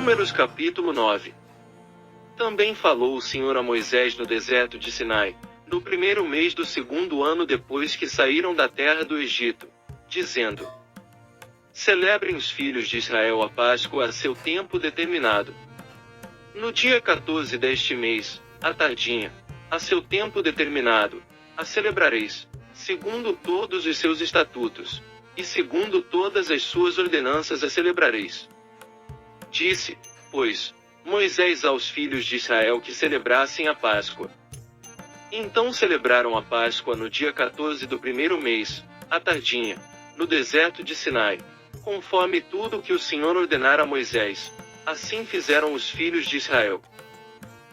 Números capítulo 9. Também falou o Senhor a Moisés no deserto de Sinai, no primeiro mês do segundo ano depois que saíram da terra do Egito, dizendo: Celebrem os filhos de Israel a Páscoa a seu tempo determinado. No dia 14 deste mês, à tardinha, a seu tempo determinado, a celebrareis, segundo todos os seus estatutos, e segundo todas as suas ordenanças a celebrareis. Disse, pois, Moisés aos filhos de Israel que celebrassem a Páscoa. Então celebraram a Páscoa no dia 14 do primeiro mês, à tardinha, no deserto de Sinai, conforme tudo o que o Senhor ordenara a Moisés, assim fizeram os filhos de Israel.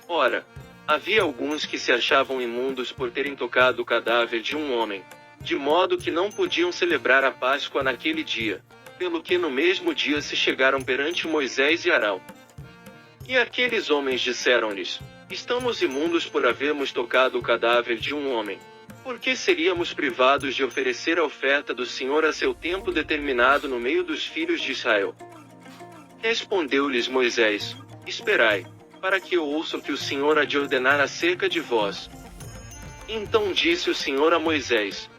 Ora, havia alguns que se achavam imundos por terem tocado o cadáver de um homem, de modo que não podiam celebrar a Páscoa naquele dia, pelo que no mesmo dia se chegaram perante Moisés e Arão. E aqueles homens disseram-lhes: Estamos imundos por havermos tocado o cadáver de um homem. Por que seríamos privados de oferecer a oferta do Senhor a seu tempo determinado no meio dos filhos de Israel? Respondeu-lhes Moisés: Esperai, para que eu ouça o que o Senhor há de ordenar acerca de vós. Então disse o Senhor a Moisés: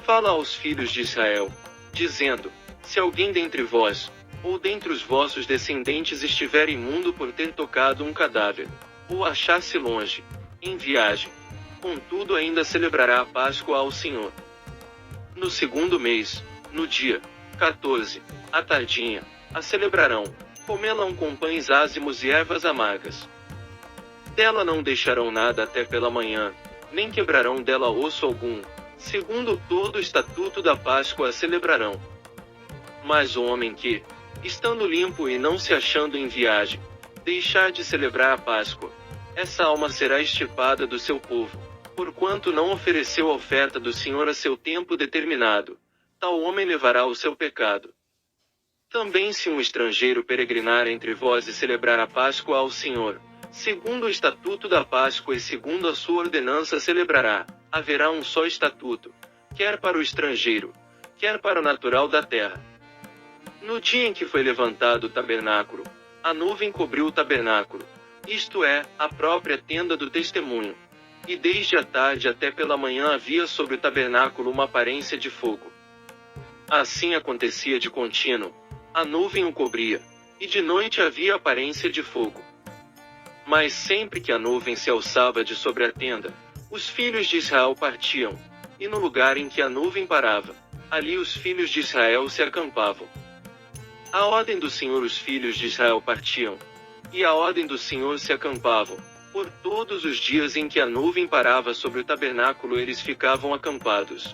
Fala aos filhos de Israel, dizendo: Se alguém dentre vós, ou dentre os vossos descendentes estiver imundo por ter tocado um cadáver, ou achar-se longe, em viagem, contudo ainda celebrará a Páscoa ao Senhor. No segundo mês, no dia 14, à tardinha, a celebrarão, comê-la com pães ázimos e ervas amargas. Dela não deixarão nada até pela manhã, nem quebrarão dela osso algum, segundo todo o estatuto da Páscoa a celebrarão. Mas o homem que, estando limpo e não se achando em viagem, deixar de celebrar a Páscoa, essa alma será extirpada do seu povo, porquanto não ofereceu a oferta do Senhor a seu tempo determinado, tal homem levará o seu pecado. Também se um estrangeiro peregrinar entre vós e celebrar a Páscoa ao Senhor, segundo o estatuto da Páscoa e segundo a sua ordenança celebrará, haverá um só estatuto, quer para o estrangeiro, quer para o natural da terra. No dia em que foi levantado o tabernáculo, a nuvem cobriu o tabernáculo, isto é, a própria tenda do testemunho. E desde a tarde até pela manhã havia sobre o tabernáculo uma aparência de fogo. Assim acontecia de contínuo, a nuvem o cobria, e de noite havia aparência de fogo. Mas sempre que a nuvem se alçava de sobre a tenda, os filhos de Israel partiam, e no lugar em que a nuvem parava, ali os filhos de Israel se acampavam. À ordem do Senhor os filhos de Israel partiam, e à ordem do Senhor se acampavam, por todos os dias em que a nuvem parava sobre o tabernáculo eles ficavam acampados.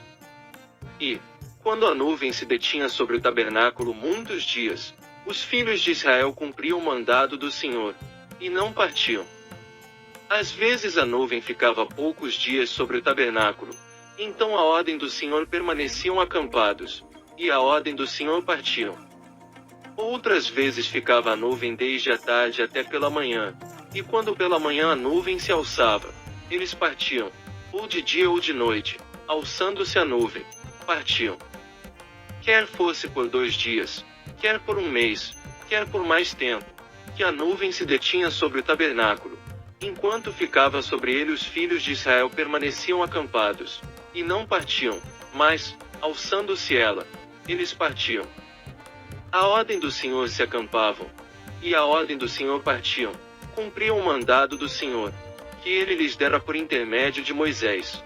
E, quando a nuvem se detinha sobre o tabernáculo muitos dias, os filhos de Israel cumpriam o mandado do Senhor, e não partiam. Às vezes a nuvem ficava poucos dias sobre o tabernáculo, então a ordem do Senhor permaneciam acampados, e a ordem do Senhor partiam. Outras vezes ficava a nuvem desde a tarde até pela manhã, e quando pela manhã a nuvem se alçava, eles partiam, ou de dia ou de noite, alçando-se a nuvem, partiam. Quer fosse por 2 dias, quer por um mês, quer por mais tempo, que a nuvem se detinha sobre o tabernáculo, enquanto ficava sobre ele os filhos de Israel permaneciam acampados, e não partiam, mas, alçando-se ela, eles partiam. A ordem do Senhor se acampavam, e a ordem do Senhor partiam, cumpriam o mandado do Senhor, que ele lhes dera por intermédio de Moisés.